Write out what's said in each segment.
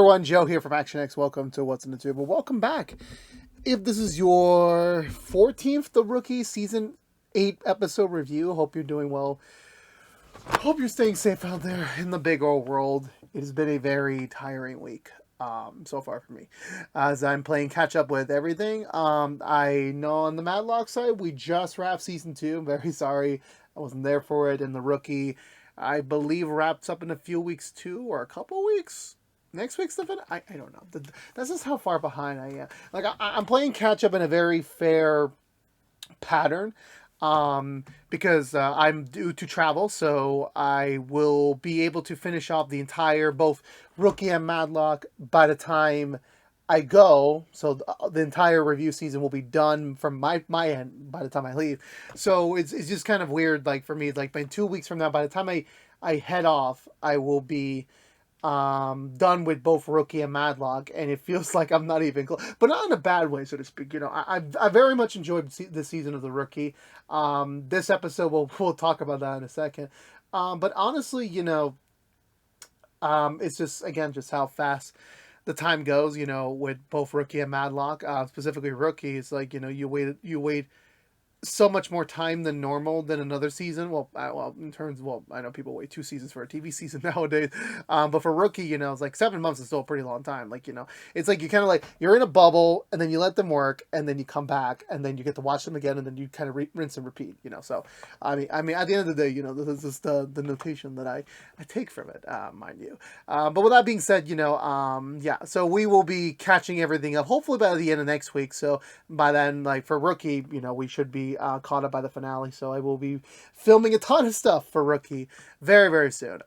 everyone, Joe here from ActionX. Welcome to What's in the Tube. Well, welcome back. If this is your 14th The Rookie Season 8 episode review, hope you're doing well. Hope you're staying safe out there in the big old world. It has been a very tiring week so far for me, as I'm playing catch up with everything. I know on the Madlock side, we just wrapped Season 2. I'm very sorry I wasn't there for it. And The Rookie, I believe, wraps up in a few weeks too, or a couple weeks. Next week's event? I don't know. That's just how far behind I am. Like, I'm playing catch up in a very fair pattern because I'm due to travel, so I will be able to finish off the entire, both Rookie and Madlock, by the time I go. So the entire review season will be done from my end by the time I leave. So it's just kind of weird, like, for me, like, by 2 weeks from now, by the time I head off, I will be done with both Rookie and Madlock, and it feels like I'm not even close, but not in a bad way, so to speak. You know, I very much enjoyed this season of The Rookie. This episode, we'll talk about that in a second. But honestly, you know, it's just, again, just how fast the time goes, you know, with both Rookie and Madlock. Specifically Rookie, it's like, you know, you wait so much more time than normal than another season. Well, in terms, I know people wait 2 seasons for a TV season nowadays, but for Rookie, you know, it's like 7 months is still a pretty long time. Like, you know, it's like you kind of like, you're in a bubble, and then you let them work, and then you come back, and then you get to watch them again, and then you kind of rinse and repeat, you know. So, I mean, at the end of the day, you know, this is the notation that I take from it, mind you. But with that being said, you know, yeah, so we will be catching everything up, hopefully by the end of next week. So by then, like, for Rookie, you know, we should be caught up by the finale, so I will be filming a ton of stuff for Rookie very, very soon.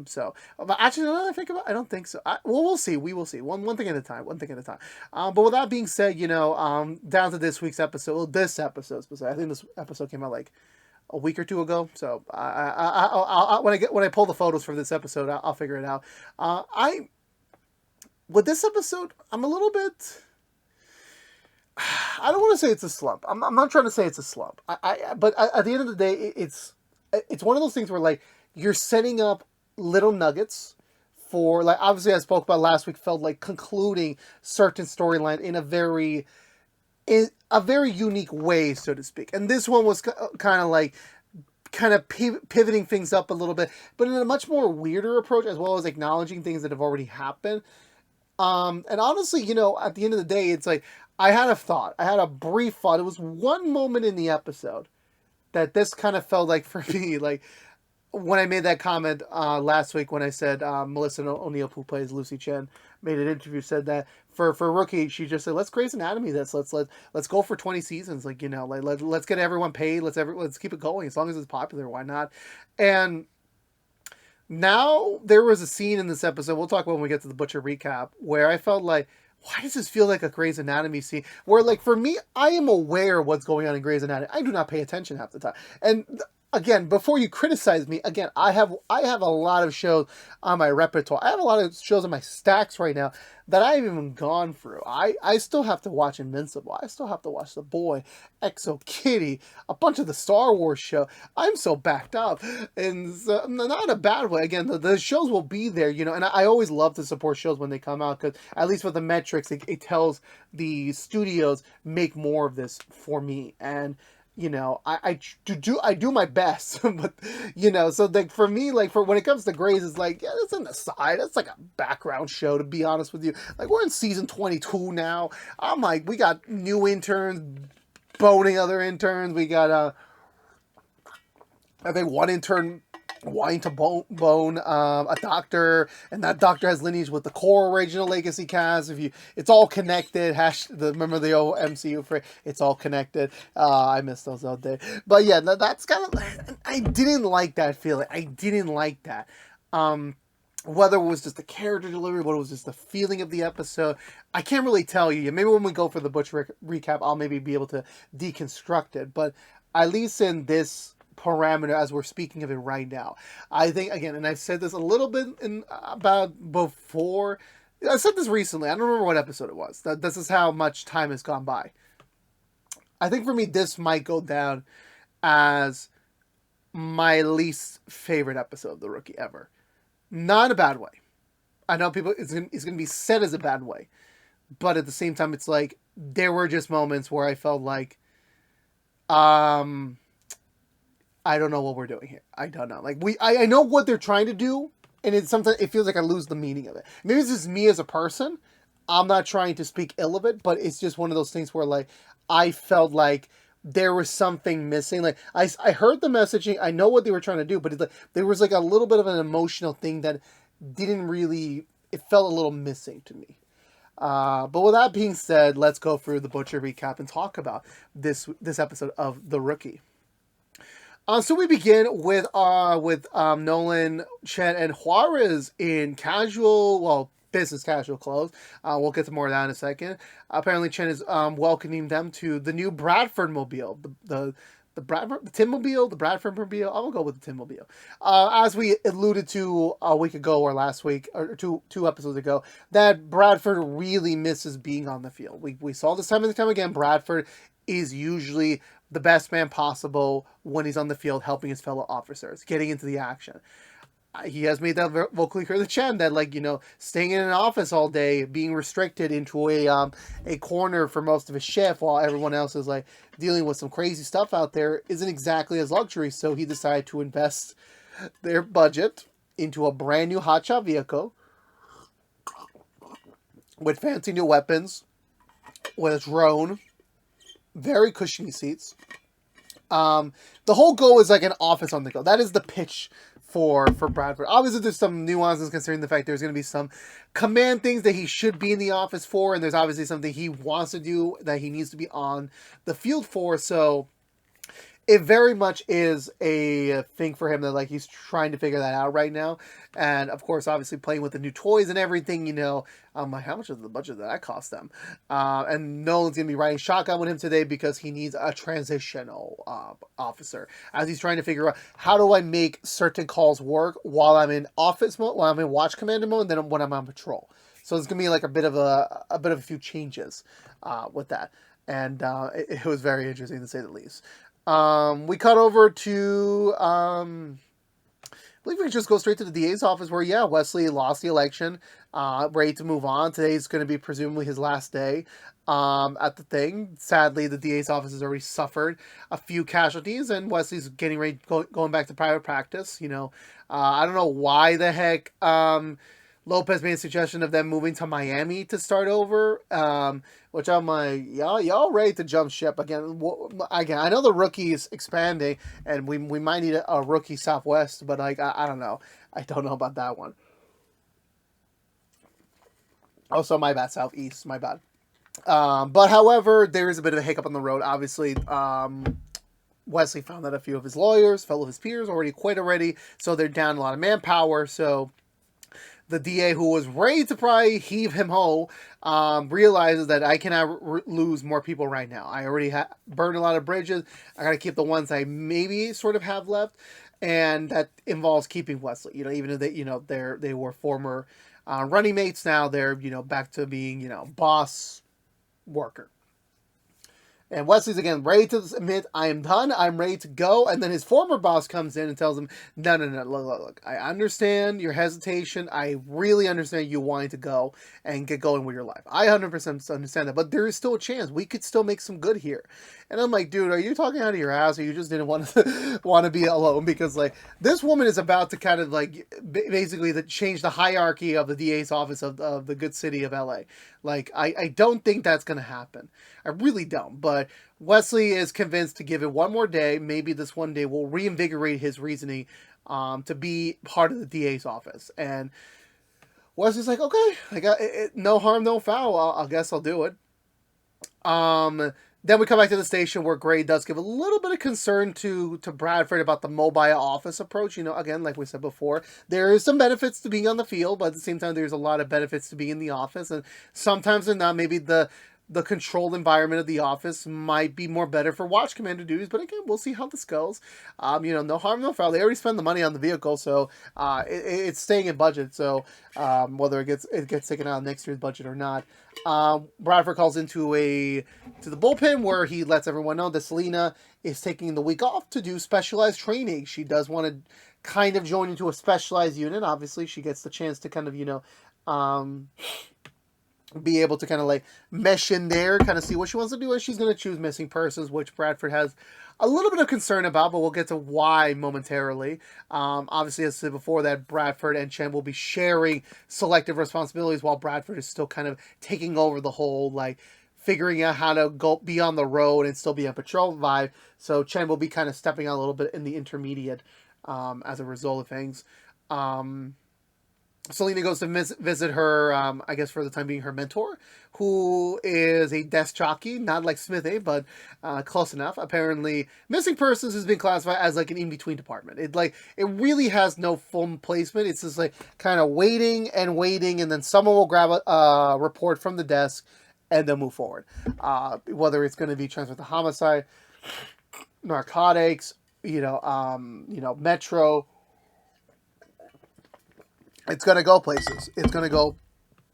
So, but actually, now that I think about it, I don't think so. We'll see. We will see. One thing at a time. One thing at a time. But with that being said, you know, down to this week's episode. Well, this episode specifically. I think this episode came out like a week or 2 ago. So, when I pull the photos for this episode, I'll figure it out. With this episode, I'm a little bit. I don't want to say it's a slump. I'm not trying to say it's a slump. But at the end of the day, it's one of those things where, like, you're setting up little nuggets for, like, obviously I spoke about last week, felt like concluding certain storyline in a very unique way, so to speak. And this one was kind of pivoting things up a little bit, but in a much more weirder approach, as well as acknowledging things that have already happened. And honestly, you know, at the end of the day, it's like, I had a thought. I had a brief thought. It was one moment in the episode that this kind of felt like, for me, like, when I made that comment last week when I said Melissa O'Neill, who plays Lucy Chen, made an interview, said that for Rookie, she just said, let's Grey's Anatomy this. Let's go for 20 seasons. Like, you know, like, let's get everyone paid. Let's keep it going. As long as it's popular, why not? And now there was a scene in this episode, we'll talk about when we get to the Butcher recap, where I felt like, why does this feel like a Grey's Anatomy scene? Where, like, for me, I am aware of what's going on in Grey's Anatomy. I do not pay attention half the time. And again, before you criticize me, again, I have a lot of shows on my repertoire. I have a lot of shows on my stacks right now that I haven't even gone through. I still have to watch Invincible. I still have to watch The Boy, Exo Kitty, a bunch of the Star Wars show. I'm so backed up, and not in a bad way. Again, the shows will be there, you know, and I always love to support shows when they come out, because at least with the metrics, it tells the studios, make more of this for me. And you know, I do my best, but, you know, so, like, for me, like, for when it comes to Grey's, it's like, yeah, it's on the side. It's like a background show, to be honest with you. Like, we're in season 22 now. I'm like, we got new interns boning other interns. We got I think one intern wanting to bone a doctor, and that doctor has lineage with the core original Legacy cast. It's all connected. Remember the old MCU phrase? It's all connected. I miss those all day. But yeah, that's kind of. I didn't like that feeling. I didn't like that. Whether it was just the character delivery, whether it was just the feeling of the episode, I can't really tell you. Maybe when we go for the Butch recap, I'll maybe be able to deconstruct it. But at least in this parameter, as we're speaking of it right now, I think, again, and I've said this a little bit about before. I said this recently. I don't remember what episode it was. This is how much time has gone by. I think for me, this might go down as my least favorite episode of The Rookie ever. Not in a bad way. I know people it's gonna be said as a bad way, but at the same time, it's like there were just moments where I felt like, um, I don't know what we're doing here. I don't know. Like I know what they're trying to do, and it's sometimes it feels like I lose the meaning of it. Maybe it's just me as a person. I'm not trying to speak ill of it, but it's just one of those things where like I felt like there was something missing. Like I heard the messaging, I know what they were trying to do, but like, there was like a little bit of an emotional thing that didn't really. It felt a little missing to me. But with that being said, let's go through the Butcher recap and talk about this episode of The Rookie. So we begin with Nolan, Chen, and Juarez in business casual clothes. We'll get to more of that in a second. Apparently, Chen is welcoming them to the new Bradford mobile, the Bradford, the Timmobile, the Bradford mobile. I'll go with the Timmobile. As we alluded to a week ago or last week or two episodes ago, that Bradford really misses being on the field. We saw this time and time again. Bradford is usually the best man possible when he's on the field helping his fellow officers, getting into the action. He has made that vocally clear to Chen that, like, staying in an office all day, being restricted into a corner for most of his shift while everyone else is like dealing with some crazy stuff out there isn't exactly his luxury. So he decided to invest their budget into a brand new hotshot vehicle with fancy new weapons, with a drone, very cushiony seats. The whole goal is like an office on the go. That is the pitch for Bradford. Obviously, there's some nuances considering the fact there's going to be some command things that he should be in the office for, and there's obviously something he wants to do that he needs to be on the field for. So it very much is a thing for him that like he's trying to figure that out right now. And of course, obviously playing with the new toys and everything, I'm like, how much is the budget that cost them? And Nolan's going to be riding shotgun with him today because he needs a transitional officer as he's trying to figure out how do I make certain calls work while I'm in office mode, while I'm in watch commander mode, and then when I'm on patrol. So it's going to be like a bit of a few changes with that. And it was very interesting to say the least. We cut over to, I believe we can just go straight to the DA's office where, yeah, Wesley lost the election, ready to move on. Today's going to be presumably his last day, at the thing. Sadly, the DA's office has already suffered a few casualties and Wesley's getting ready, going back to private practice. I don't know why the heck, Lopez made a suggestion of them moving to Miami to start over, which I'm like, y'all ready to jump ship again? Again, I know the rookie is expanding, and we might need a rookie Southwest, but like I don't know, I don't know about that one. Also, my bad, Southeast, my bad. But however, there is a bit of a hiccup on the road. Obviously, Wesley found that a few of his lawyers, fellow of his peers, already quit already, so they're down a lot of manpower. So the DA, who was ready to probably heave him ho, realizes that I cannot lose more people right now. I already burned a lot of bridges. I got to keep the ones I maybe sort of have left, and that involves keeping Wesley. Even if they were former running mates, now they're back to being boss worker. And Wesley's again ready to admit, I am done, I'm ready to go. And then his former boss comes in and tells him, no, look, I understand your hesitation. I really understand you wanting to go and get going with your life. I 100% understand that, but there is still a chance. We could still make some good here. And I'm like, dude, are you talking out of your ass, or you just didn't want to be alone? Because like this woman is about to kind of like basically change the hierarchy of the DA's office of the good city of LA. Like I don't think that's gonna happen. I really don't. But Wesley is convinced to give it one more day. Maybe this one day will reinvigorate his reasoning to be part of the DA's office. And Wesley's like, okay, I got it, no harm, no foul. I guess I'll do it. Then we come back to the station where Gray does give a little bit of concern to Bradford about the mobile office approach. Again, like we said before, there is some benefits to being on the field, but at the same time, there's a lot of benefits to being in the office. And sometimes they're not. Maybe the controlled environment of the office might be more better for watch commander duties, but again, we'll see how this goes. No harm, no foul. They already spent the money on the vehicle, so it's staying in budget. So whether it gets taken out of next year's budget or not, Bradford calls into the bullpen where he lets everyone know that Selena is taking the week off to do specialized training. She does want to kind of join into a specialized unit. Obviously, she gets the chance to kind of, be able to kind of like mesh in there, kind of see what she wants to do, and she's going to choose missing persons, which Bradford has a little bit of concern about, but we'll get to why momentarily. Obviously, as I said before, that Bradford and Chen will be sharing selective responsibilities while Bradford is still kind of taking over the whole, like, figuring out how to go be on the road and still be on patrol vibe. So Chen will be kind of stepping out a little bit in the intermediate as a result of things. Selena goes to visit her, I guess for the time being, her mentor, who is a desk jockey, not like Smithy, but close enough. Apparently, missing persons has been classified as like an in-between department. It really has no full placement. It's just like kind of waiting, and then someone will grab a report from the desk, and then move forward. Whether it's going to be transferred to homicide, narcotics, Metro. It's going to go places. It's going to go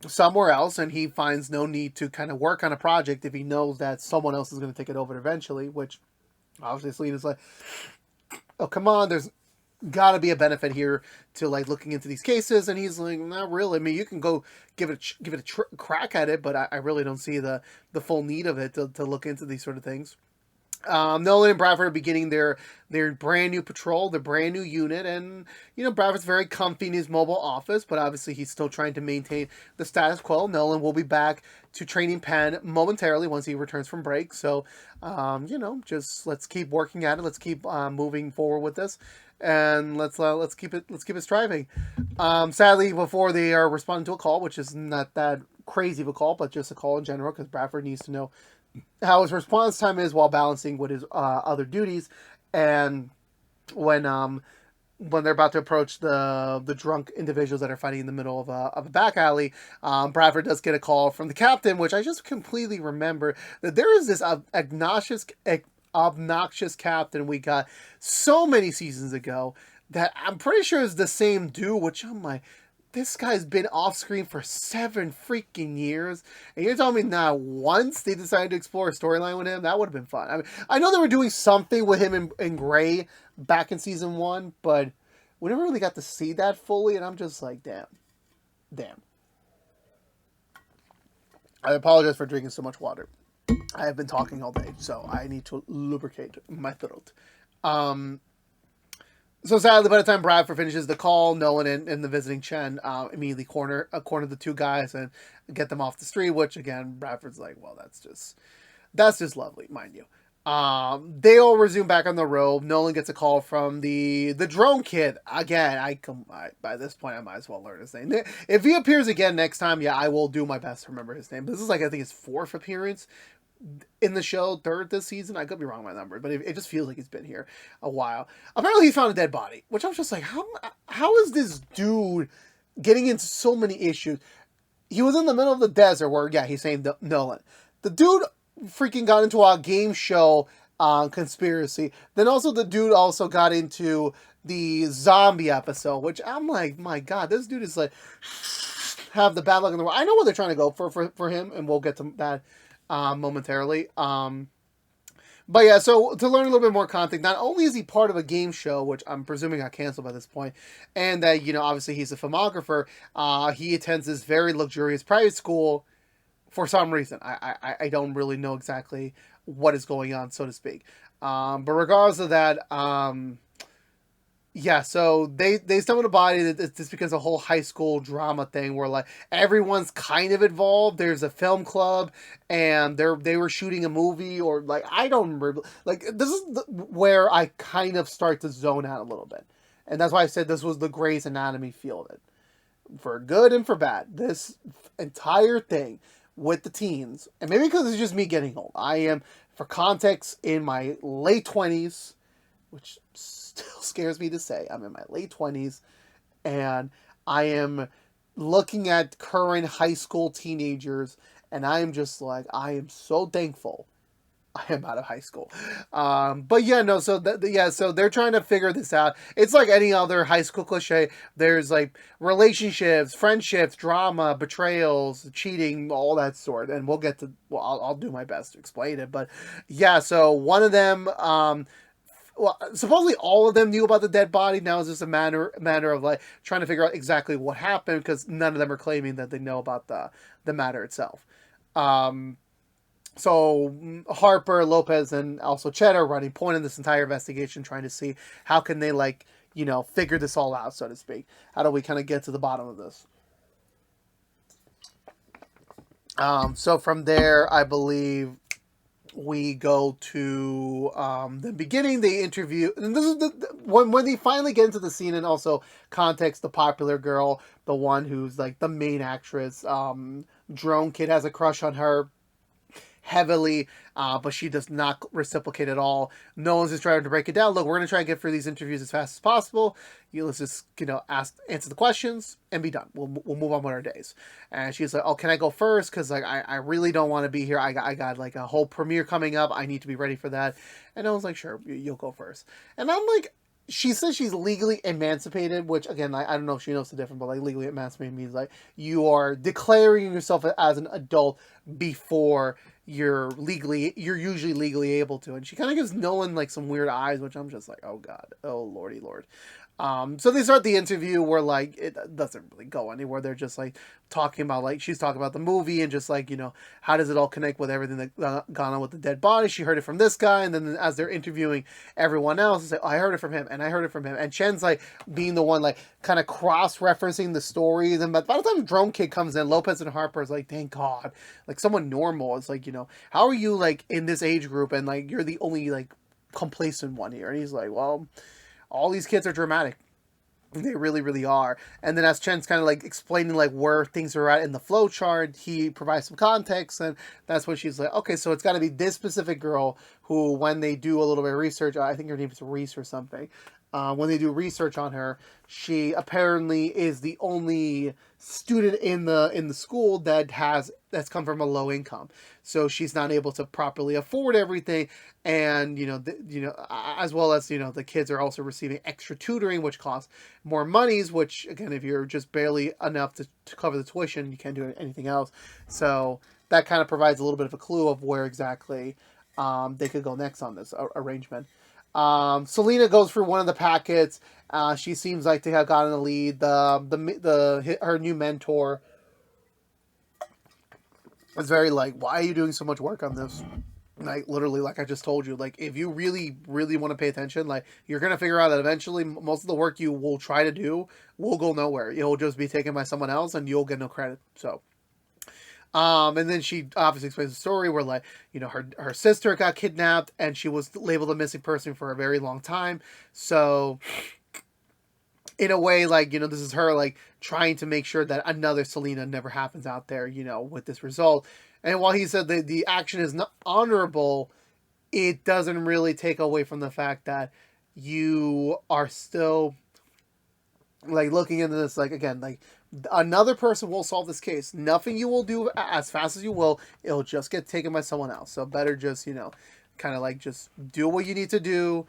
somewhere else, and he finds no need to kind of work on a project if he knows that someone else is going to take it over eventually, which obviously is like, oh, come on, there's got to be a benefit here to like looking into these cases. And he's like, not really. I mean, you can go give it a crack at it, but I really don't see the full need of it to look into these sort of things. Nolan and Bradford are beginning their brand new patrol, their brand new unit, and Bradford's very comfy in his mobile office, but obviously he's still trying to maintain the status quo. Nolan will be back to training Penn momentarily once he returns from break. So, just let's keep working at it. Let's keep moving forward with this, and let's keep it striving. Sadly, before they are responding to a call, which is not that crazy of a call, but just a call in general, because Bradford needs to know how his response time is while balancing with his other duties, and when they're about to approach the drunk individuals that are fighting in the middle of a back alley, Bradford does get a call from the captain, which I just completely remember that there is this obnoxious captain we got so many seasons ago that I'm pretty sure is the same dude, which I'm like, this guy's been off screen for 7 freaking years, and you're telling me not once they decided to explore a storyline with him? That would have been fun. I mean, I know they were doing something with him in Gray back in season 1, but we never really got to see that fully, and I'm just like, damn. I apologize for drinking so much water. I have been talking all day, so I need to lubricate my throat. So sadly, by the time Bradford finishes the call, Nolan and the visiting Chen immediately corner the two guys and get them off the street. Which again, Bradford's like, well, that's just lovely, mind you. They all resume back on the road. Nolan gets a call from the drone kid again. By this point, I might as well learn his name. If he appears again next time, yeah, I will do my best to remember his name. This is like I think his 4th appearance in the show, 3rd this season. I could be wrong on my number, but it just feels like he's been here a while. Apparently, he found a dead body, which I was just like, how is this dude getting into so many issues? He was in the middle of the desert where, yeah, he's saying Nolan. The dude freaking got into a game show conspiracy. Then also the dude also got into the zombie episode, which I'm like, my God, this dude is like, have the bad luck in the world. I know what they're trying to go for him, and we'll get to that momentarily. But yeah, so to learn a little bit more context, not only is he part of a game show, which I'm presuming got canceled by this point, and that, obviously he's a filmographer, he attends this very luxurious private school for some reason. I don't really know exactly what is going on, so to speak. But regardless of that, yeah, so they stumbled upon it. It's because a whole high school drama thing where like everyone's kind of involved. There's a film club, and they were shooting a movie, or like I don't remember. Like this is where I kind of start to zone out a little bit, and that's why I said this was the Grey's Anatomy feel of it, for good and for bad. This entire thing with the teens, and maybe because it's just me getting old. I am, for context, in my late 20s, which still scares me to say. I'm in my late 20s, and I am looking at current high school teenagers, and I am just like, I am so thankful I am out of high school. But yeah, no, so so they're trying to figure this out. It's like any other high school cliche. There's like relationships, friendships, drama, betrayals, cheating, all that sort. And we'll get to, I'll do my best to explain it. But yeah, so one of them, well, supposedly all of them knew about the dead body. Now it's just a matter of like trying to figure out exactly what happened, because none of them are claiming that they know about the matter itself. Um, so Harper, Lopez, and also Chet are running point in this entire investigation, trying to see how can they like figure this all out, so to speak. How do we kind of get to the bottom of this? So from there, I believe we go to the beginning. They interview, and this is when they finally get into the scene, and also context, the popular girl, the one who's like the main actress. Drone Kid has a crush on her heavily, but she does not reciprocate at all. Nolan's just trying to break it down. Look, we're going to try and get through these interviews as fast as possible. Let's just, answer the questions and be done. We'll move on with our days. And she's like, oh, can I go first? Because like I really don't want to be here. I got like a whole premiere coming up. I need to be ready for that. And Nolan's like, sure, you'll go first. And I'm like, she says she's legally emancipated, which again, I don't know if she knows the difference, but like legally emancipated means like you are declaring yourself as an adult before you're usually legally able to. And she kind of gives Nolan like some weird eyes, which I'm just like, oh god, oh lordy lord. So they start the interview where like it doesn't really go anywhere. They're just like talking about like she's talking about the movie and just like how does it all connect with everything that gone on with the dead body. She heard it from this guy, and then as they're interviewing everyone else, it's like, oh, I heard it from him, and I heard it from him, and Chen's like being the one like kind of cross-referencing the stories. And by the time Drone Kid comes in, Lopez and Harper is like, thank God, like someone normal. It's like how are you like in this age group and like you're the only like complacent one here? And he's like, well, all these kids are dramatic. They really, really are. And then as Chen's kind of like explaining like where things are at in the flow chart, he provides some context, and that's when she's like, okay, so it's got to be this specific girl who, when they do a little bit of research, I think her name is Reese or something. When they do research on her, she apparently is the only student in the school that's come from a low income, so she's not able to properly afford everything, and as well as the kids are also receiving extra tutoring, which costs more monies. Which again, if you're just barely enough to cover the tuition, you can't do anything else. So that kind of provides a little bit of a clue of where exactly they could go next on this arrangement. Selena goes through one of the packets. She seems like to have gotten a lead. Her new mentor is very like, why are you doing so much work on this? Like literally, like I just told you, like if you really, really want to pay attention, like you're gonna figure out that eventually most of the work you will try to do will go nowhere. It'll just be taken by someone else, and you'll get no credit. So. And then she obviously explains the story where like, her sister got kidnapped and she was labeled a missing person for a very long time. So in a way, like, this is her like trying to make sure that another Selena never happens out there, with this result. And while he said the action is not honorable, it doesn't really take away from the fact that you are still like looking into this, like again, like another person will solve this case. Nothing you will do as fast as you will, it'll just get taken by someone else. So better just kind of like just do what you need to do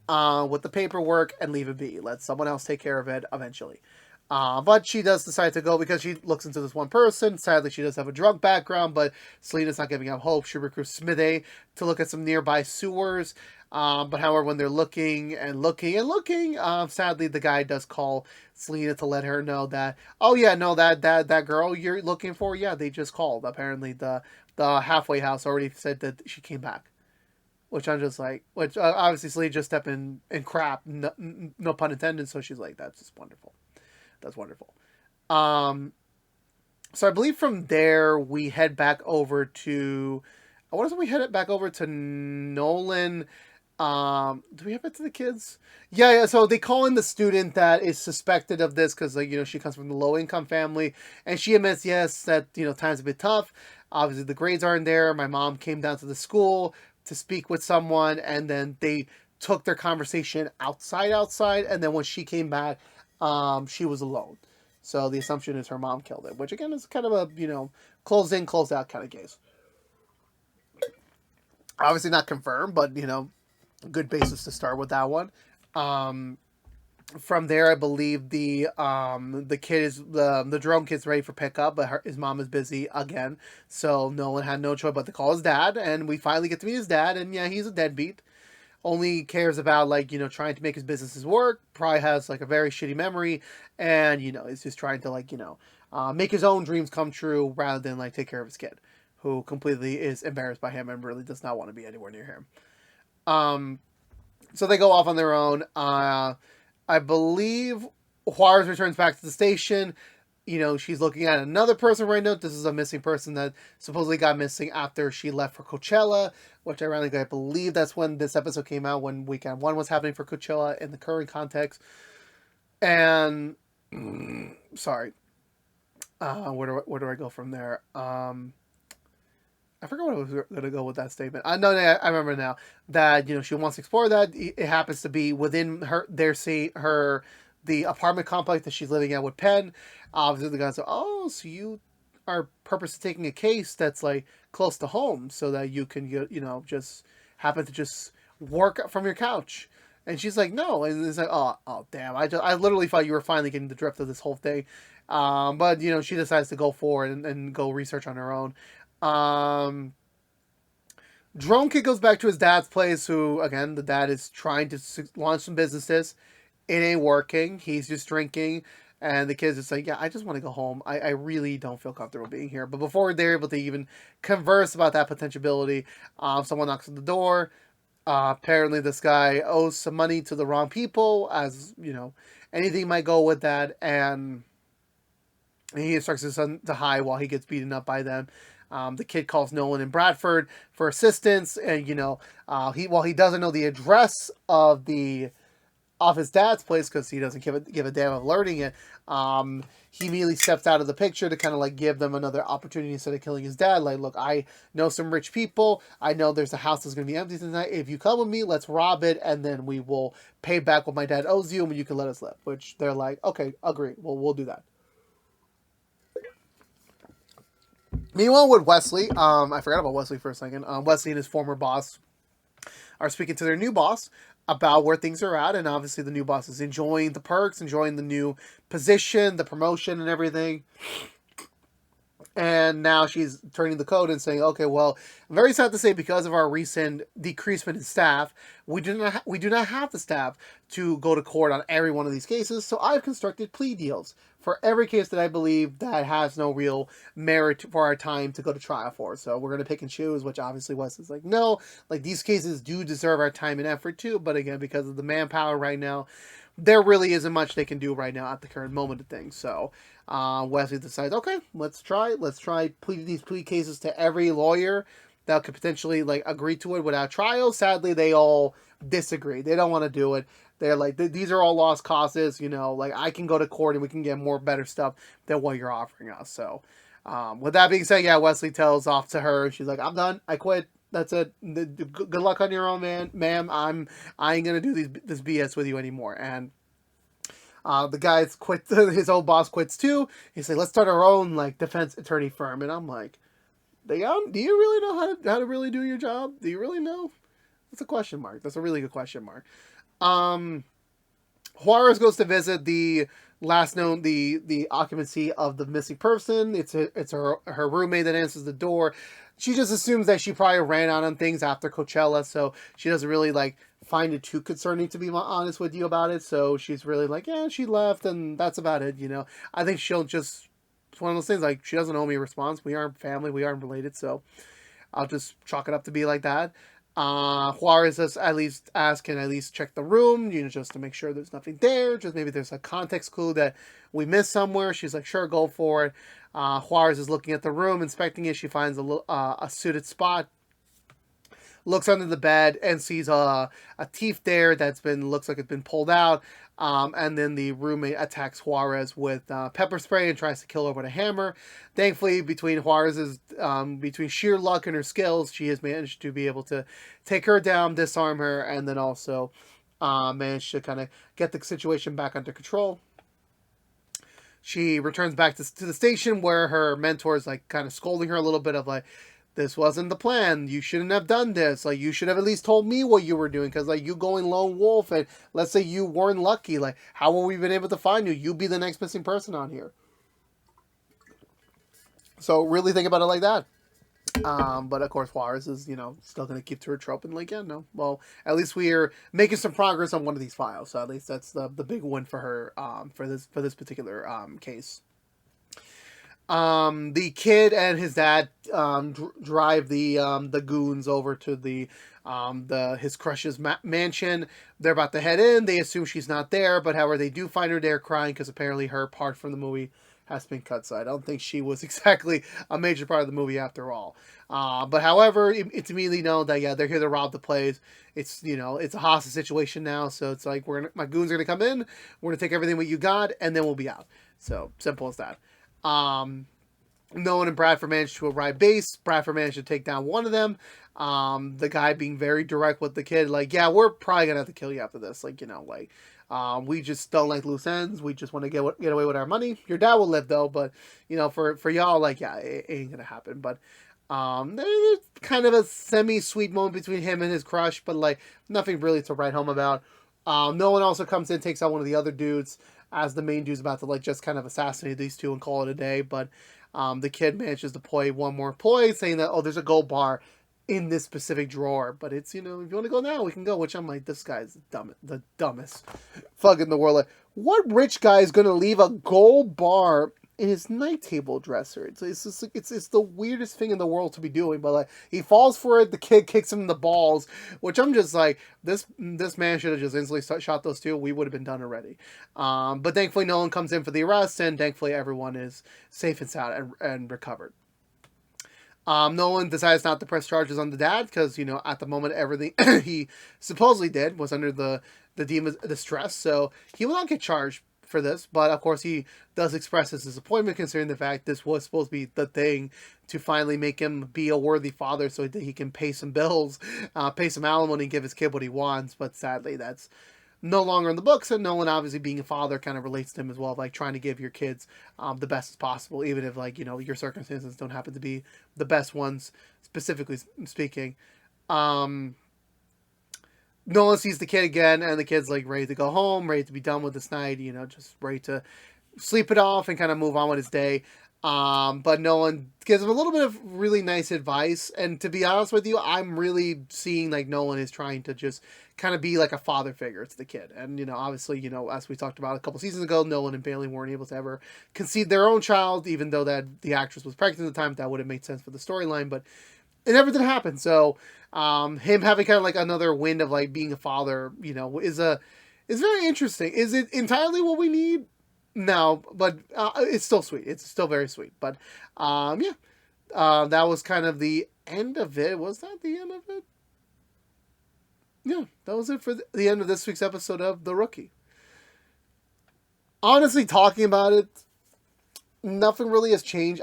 with the paperwork and leave it be. Let someone else take care of it eventually. But she does decide to go because she looks into this one person. Sadly, she does have a drug background, but Selena's not giving up hope. She recruits Smithy to look at some nearby sewers. But however, when they're looking and looking and looking, sadly, the guy does call Selena to let her know that, oh yeah, no, that girl you're looking for, yeah, they just called. Apparently, the halfway house already said that she came back. Which I'm just like, obviously Selena just stepped in crap, no pun intended. So she's like, that's just wonderful. That's wonderful. So I believe from there we head back over to, I want to say we head back over to Nolan. Do we have it to the kids? Yeah. So they call in the student that is suspected of this because, like, she comes from the low income family, and she admits, yes, that times a bit tough. Obviously, the grades aren't there. My mom came down to the school to speak with someone, and then they took their conversation outside, and then when she came back, she was alone. So the assumption is her mom killed it, which again is kind of a closed in, closed out kind of case. Obviously not confirmed, but good basis to start with that one. From there, I believe the kid is the drone kid's ready for pickup, but his mom is busy again, so Nolan had no choice but to call his dad, and we finally get to meet his dad, and yeah, he's a deadbeat. only cares about like, you know, trying to make his businesses work, probably has like a very shitty memory, and, you know, is just trying to like, you know, make his own dreams come true rather than like take care of his kid, who completely is embarrassed by him and really does not want to be anywhere near him. So they go off on their own. I believe Juarez returns back to the station. You know, she's looking at another person right now. This is a missing person that supposedly got missing after she left for Coachella, which ironically, I believe that's when this episode came out, when weekend one was happening for Coachella in the current context. And, sorry, where do I go from there? I forgot what I was going to go with that statement. I know, I remember now that, you know, she wants to explore that. It happens to be within the apartment complex that she's living at with Penn. Obviously, the guys say, "Oh, so you are purposely taking a case that's like close to home so that you can, you know, just happen to just work from your couch." And she's like, "No," and it's like, "Oh, damn! I literally thought you were finally getting the drift of this whole thing." But you know, she decides to go forward and go research on her own. Drone Kid goes back to his dad's place, who, again, the dad is trying to launch some businesses. It ain't working. He's just drinking. And the kid's just like, yeah, I just want to go home. I really don't feel comfortable being here. But before they're able to even converse about that potentiality, someone knocks on the door. Apparently, this guy owes some money to the wrong people, as, you know, anything might go with that. And he instructs his son to hide while he gets beaten up by them. The kid calls Nolan and Bradford for assistance, and you know, while he doesn't know the address of his dad's place because he doesn't give a damn of learning it. He immediately steps out of the picture to kind of like give them another opportunity instead of killing his dad. Like, look, I know some rich people. I know there's a house that's going to be empty tonight. If you come with me, let's rob it, and then we will pay back what my dad owes you, and you can let us live. Which they're like, okay, agree. Well, we'll do that. Meanwhile, with Wesley, I forgot about Wesley for a second. Wesley and his former boss are speaking to their new boss about where things are at, and obviously the new boss is enjoying the perks, enjoying the new position, the promotion, and everything. And now she's turning the code and saying, "Okay, well, I'm very sad to say, because of our recent decreasement in staff, we do not have the staff to go to court on every one of these cases. So I've constructed plea deals for every case that I believe that has no real merit for our time to go to trial for. So we're gonna pick and choose." Which obviously Wes is like, "No, like these cases do deserve our time and effort too. But again, because of the manpower right now, there really isn't much they can do right now at the current moment of things." So Wesley decides, okay, let's try these plea cases to every lawyer that could potentially like agree to it without trial. Sadly, they all disagree. They don't want to do it. They're like, these are all lost causes. You know, like I can go to court and we can get more better stuff than what you're offering us. So with that being said, yeah, Wesley tells off to her. She's like, I'm done. I quit. That's it. Good luck on your own, ma'am. I ain't gonna do this BS with you anymore. And the guy quit. His old boss quits too. He's like, let's start our own like defense attorney firm. And I'm like, do you really know how to really do your job? Do you really know? That's a question mark. That's a really good question mark. Juarez goes to visit the last known the occupancy of the missing person. It's her roommate that answers the door. She just assumes that she probably ran out on things after Coachella, so she doesn't really like find it too concerning, to be honest with you about it. So she's really like, yeah, she left, and that's about it. You know, I think she'll just, it's one of those things like she doesn't owe me a response. We aren't family, we aren't related, so I'll just chalk it up to be like that. Juarez does at least ask and at least check the room, you know, just to make sure there's nothing there. Just maybe there's a context clue that we missed somewhere. She's like, sure, go for it. Juarez is looking at the room, inspecting it. She finds a suited spot, looks under the bed and sees a teeth there looks like it's been pulled out. And then the roommate attacks Juarez with pepper spray and tries to kill her with a hammer. Thankfully, between sheer luck and her skills, she has managed to be able to take her down, disarm her, and then also manage to kind of get the situation back under control. She returns back to the station where her mentor is like kind of scolding her a little bit of like, this wasn't the plan. You shouldn't have done this. Like, you should have at least told me what you were doing. Because, like, you going lone wolf, and let's say you weren't lucky. Like, how have we been able to find you? You be the next missing person on here. So, really think about it like that. But of course, Juarez is, still going to keep to her trope and like, yeah, no. Well, at least we are making some progress on one of these files. So at least that's the big win for her for this particular case. The kid and his dad drive the goons over to his crush's mansion. They're about to head in. They assume she's not there, but however, they do find her there crying because apparently her part from the movie has been cut. So I don't think she was exactly a major part of the movie after all. But however, it's immediately known that yeah, they're here to rob the place. It's it's a hostage situation now, so it's like my goons are gonna come in. We're gonna take everything what you got, and then we'll be out. So simple as that. Nolan and Bradford managed to arrive base. Bradford managed to take down one of them. The guy being very direct with the kid, like, yeah, we're probably gonna have to kill you after this. Like, we just don't like loose ends. We just want to get away with our money. Your dad will live though, but for y'all, like, yeah, it ain't gonna happen. But there's kind of a semi-sweet moment between him and his crush, but like nothing really to write home about. Nolan also comes in, takes out one of the other dudes as the main dude's about to like just kind of assassinate these two and call it a day. But the kid manages to play one more ploy, saying that there's a gold bar in this specific drawer, but it's if you want to go now, we can go. Which I'm like, this guy's the dumbest fuck in the world. Like, what rich guy is gonna leave a gold bar in his night table dresser? It's just like, it's the weirdest thing in the world to be doing. But like, he falls for it. The kid kicks him in the balls, which I'm just like, this man should have just instantly shot those two. We would have been done already. But thankfully, no one comes in for the arrest, and thankfully, everyone is safe and sound and recovered. Nolan decides not to press charges on the dad because at the moment everything he supposedly did was under the stress, so he will not get charged for this. But of course, he does express his disappointment considering the fact this was supposed to be the thing to finally make him be a worthy father, so that he can pay some bills, pay some alimony, and give his kid what he wants. But sadly, that's no longer in the books, and Nolan, obviously being a father, kind of relates to him as well, like trying to give your kids the best as possible, even if like your circumstances don't happen to be the best ones, specifically speaking. Nolan sees the kid again, and the kid's like ready to go home, ready to be done with this night, just ready to sleep it off and kind of move on with his day. But Nolan gives him a little bit of really nice advice, and to be honest with you, I'm really seeing like Nolan is trying to just kind of be like a father figure to the kid. And obviously, as we talked about a couple seasons ago, Nolan and Bailey weren't able to ever conceive their own child, even though that the actress was pregnant at the time. That would have made sense for the storyline, but it never did happen. So him having kind of like another wind of like being a father, is very interesting. Is it entirely what we need? No, but it's still sweet. It's still very sweet. But yeah, that was kind of the end of it. Was that the end of it? Yeah, that was it for the end of this week's episode of The Rookie. Honestly, talking about it, nothing really has changed.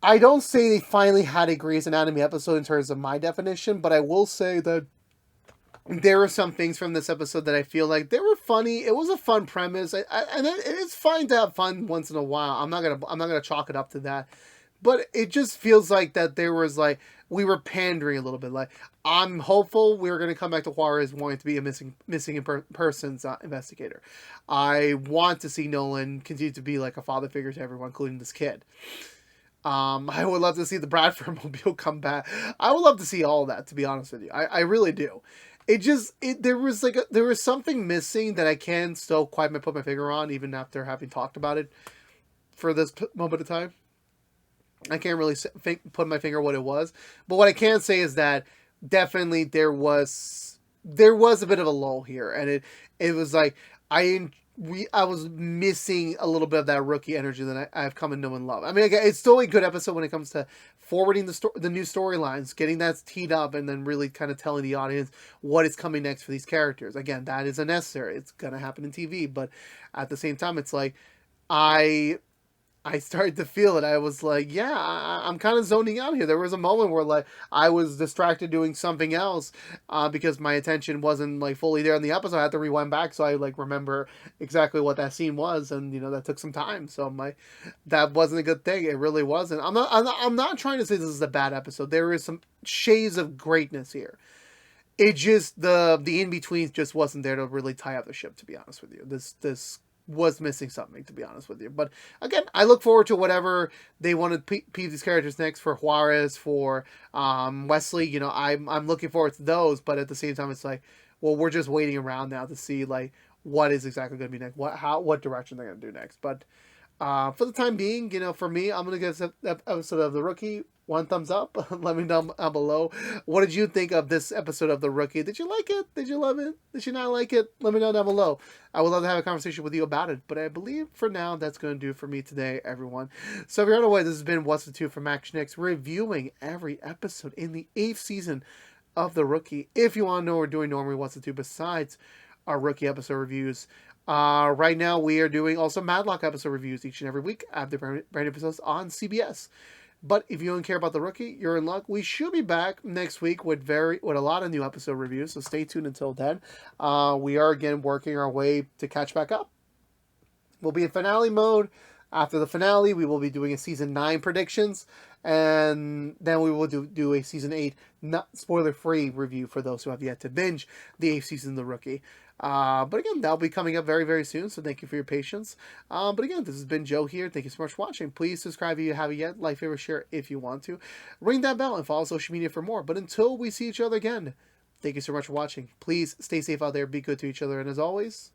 I don't say they finally had a Grey's Anatomy episode in terms of my definition, but I will say that there were some things from this episode that I feel like they were funny. It was a fun premise, and it's fine to have fun once in a while. I'm not gonna chalk it up to that, but it just feels like that there was like we were pandering a little bit. Like, I'm hopeful we're gonna come back to Juarez wanting to be a missing persons investigator. I want to see Nolan continue to be like a father figure to everyone, including this kid. I would love to see the Bradford Mobile come back. I would love to see all of that, to be honest with you. I really do. There was something missing that I can still quite put my finger on, even after having talked about it for this moment of time. I can't really put my finger what it was, but what I can say is that definitely there was a bit of a lull here, and it was like I was missing a little bit of that rookie energy that I've come to know and love. I mean, it's still a good episode when it comes to forwarding the new storylines, getting that teed up, and then really kind of telling the audience what is coming next for these characters. Again, that is unnecessary. It's going to happen in TV, but at the same time, it's like I started to feel it. I was like, yeah, I'm kind of zoning out here. There was a moment where like I was distracted doing something else because my attention wasn't like fully there in the episode. I had to rewind back so I like remember exactly what that scene was, and that took some time. So that wasn't a good thing. It really wasn't. I'm not trying to say this is a bad episode. There is some shades of greatness here. It just the in between just wasn't there to really tie up the ship. To be honest with you, this was missing something, to be honest with you. But again, I look forward to whatever they want to peeve these characters next for Juarez, for Wesley. You know, I'm looking forward to those, but at the same time, it's like, well, we're just waiting around now to see like what is exactly going to be next, what direction they're going to do next. But for the time being, you know, for me, I'm going to give this episode of The Rookie 1 thumbs up. Let me know down below. What did you think of this episode of The Rookie? Did you like it? Did you love it? Did you not like it? Let me know down below. I would love to have a conversation with you about it. But I believe for now, that's going to do it for me today, everyone. So if you're unaware, this has been What's the Two from ActionX, reviewing every episode in the 8th season of The Rookie. If you want to know what we're doing normally, What's the Two besides our Rookie episode reviews, right now we are doing also Madlock episode reviews each and every week. I have the brand episodes on CBS. But if you don't care about The Rookie, you're in luck. We should be back next week with a lot of new episode reviews, so stay tuned until then. We are again working our way to catch back up. We'll be in finale mode. After the finale, we will be doing a season 9 predictions, and then we will do a season 8 not spoiler-free review for those who have yet to binge the 8th season of The Rookie. But again, that'll be coming up very, very soon, so thank you for your patience. But again, this has been Joe here. Thank you so much for watching. Please subscribe if you haven't yet. Like, favorite, share if you want to. Ring that bell and follow social media for more. But until we see each other again, thank you so much for watching. Please stay safe out there. Be good to each other. And as always,